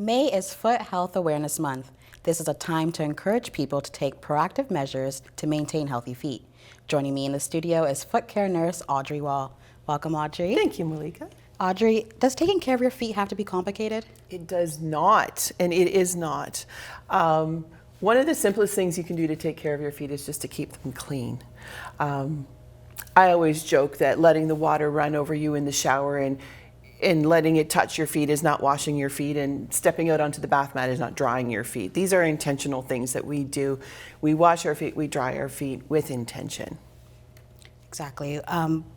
May is Foot Health Awareness Month. This is a time to encourage people to take proactive measures to maintain healthy feet. Joining me in the studio is foot care nurse Audrey Wall. Welcome, Audrey. Thank you, Melicka. Audrey, does taking care of your feet have to be complicated? It does not, and it is not. One of the simplest things you can do to take care of your feet is just to keep them clean. I always joke that letting the water run over you in the shower and letting it touch your feet is not washing your feet, and stepping out onto the bath mat is not drying your feet. These are intentional things that we do. We wash our feet, we dry our feet with intention. Exactly.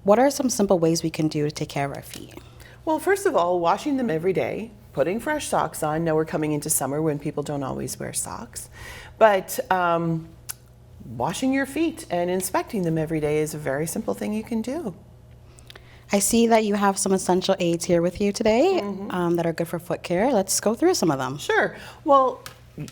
What are some simple ways we can do to take care of our feet? Well, first of all, washing them every day, putting fresh socks on. Now we're coming into summer when people don't always wear socks. But washing your feet and inspecting them every day is a very simple thing you can do. I see that you have some essential aids here with you today that are good for foot care. Let's go through some of them. Sure. Well,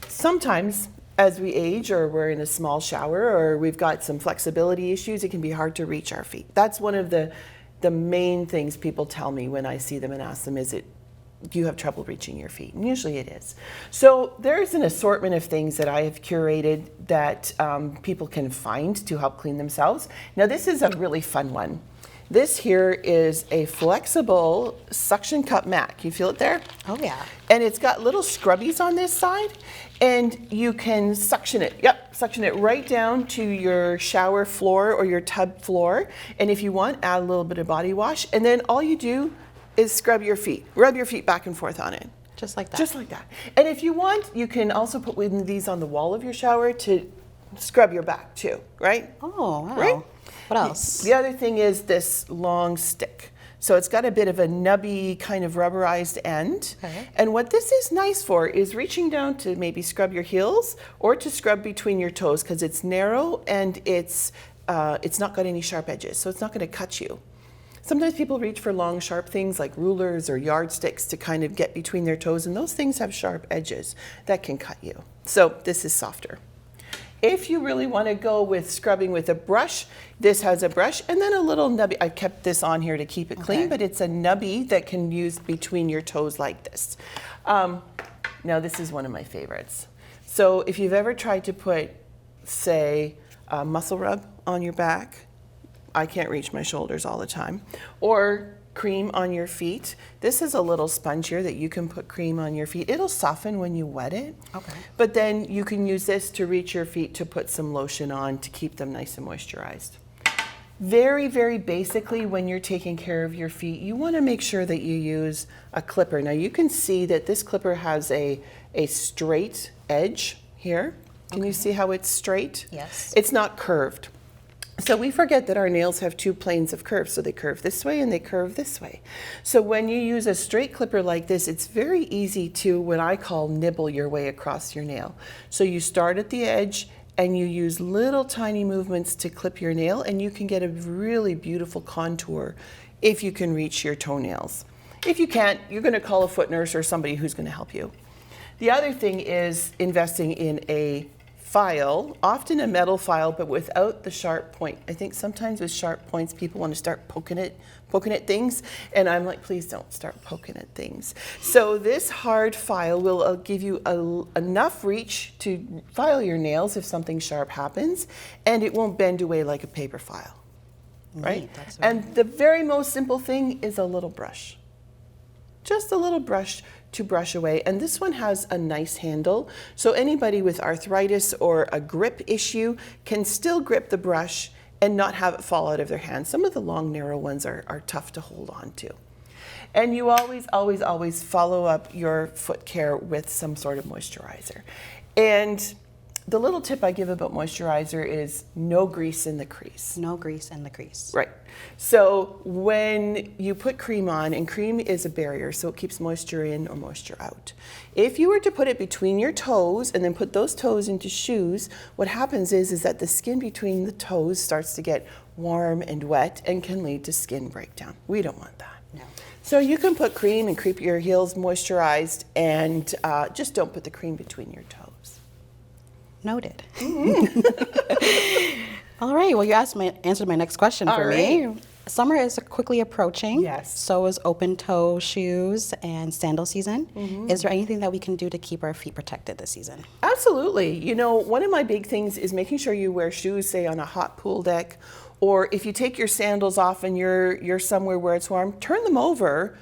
sometimes as we age, or we're in a small shower, or we've got some flexibility issues, it can be hard to reach our feet. That's one of the main things people tell me when I see them and ask them, do you have trouble reaching your feet? And usually it is. So there's an assortment of things that I have curated that people can find to help clean themselves. Now this is a really fun one. This here is a flexible suction cup mat. Can you feel it there? Oh yeah. And it's got little scrubbies on this side, and you can suction it. Yep, suction it right down to your shower floor or your tub floor. And if you want, add a little bit of body wash, and then all you do is scrub your feet. Rub your feet back and forth on it. Just like that. Just like that. And if you want, you can also put one of these on the wall of your shower to scrub your back too, right? Oh, wow. Right? What else? The other thing is this long stick. So it's got a bit of a nubby kind of rubberized end. Okay. And what this is nice for is reaching down to maybe scrub your heels or to scrub between your toes, because it's narrow and it's not got any sharp edges, so it's not going to cut you. Sometimes people reach for long, sharp things like rulers or yardsticks to kind of get between their toes, and those things have sharp edges that can cut you. So this is softer. If you really want to go with scrubbing with a brush, this has a brush and then a little nubby. I kept this on here to keep it clean, but it's a nubby that can use between your toes like this. Now this is one of my favorites. So if you've ever tried to put, say, a muscle rub on your back, I can't reach my shoulders all the time, or cream on your feet. This is a little sponge here that you can put cream on your feet. It'll soften when you wet it. Okay. But then you can use this to reach your feet to put some lotion on to keep them nice and moisturized. Very, very basically, when you're taking care of your feet, you want to make sure that you use a clipper. Now you can see that this clipper has a straight edge here. Can you see how it's straight? Yes. It's not curved. So we forget that our nails have two planes of curve. So they curve this way and they curve this way. So when you use a straight clipper like this, it's very easy to, what I call, nibble your way across your nail. So you start at the edge and you use little tiny movements to clip your nail, and you can get a really beautiful contour if you can reach your toenails. If you can't, you're going to call a foot nurse or somebody who's going to help you. The other thing is investing in a file, often a metal file, but without the sharp point. I think sometimes with sharp points, people want to start poking at things, and I'm like, please don't start poking at things. So this hard file will give you enough reach to file your nails if something sharp happens, and it won't bend away like a paper file, right? And the very most simple thing is a little brush. Just a little brush to brush away. And this one has a nice handle, so anybody with arthritis or a grip issue can still grip the brush and not have it fall out of their hand. Some of the long, narrow ones are tough to hold on to. And you always, always, always follow up your foot care with some sort of moisturizer. And the little tip I give about moisturizer is no grease in the crease. No grease in the crease. Right. So when you put cream on, and cream is a barrier, so it keeps moisture in or moisture out. If you were to put it between your toes and then put those toes into shoes, what happens is that the skin between the toes starts to get warm and wet and can lead to skin breakdown. We don't want that. No. So you can put cream and keep your heels moisturized, and just don't put the cream between your toes. Noted. All right. Well, you answered my next question for me. Summer is quickly approaching. Yes. So is open toe shoes and sandal season. Is there anything that we can do to keep our feet protected this season? Absolutely. You know, one of my big things is making sure you wear shoes, say on a hot pool deck, or if you take your sandals off and you're somewhere where it's warm, turn them over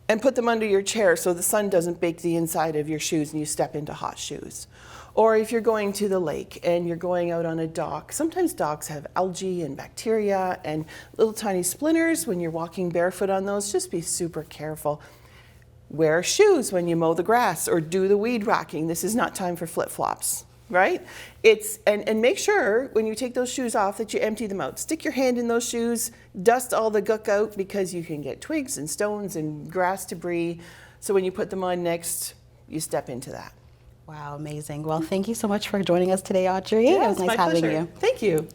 and put them under your chair so the sun doesn't bake the inside of your shoes and you step into hot shoes. Or if you're going to the lake and you're going out on a dock, sometimes docks have algae and bacteria and little tiny splinters when you're walking barefoot on those. Just be super careful. Wear shoes when you mow the grass or do the weed whacking. This is not time for flip-flops, right? And make sure when you take those shoes off that you empty them out. Stick your hand in those shoes, dust all the gook out because you can get twigs and stones and grass debris. So when you put them on next, you step into that. Wow, amazing. Well, thank you so much for joining us today, Audrey. Yeah, it was nice my having pleasure. you. Thank you.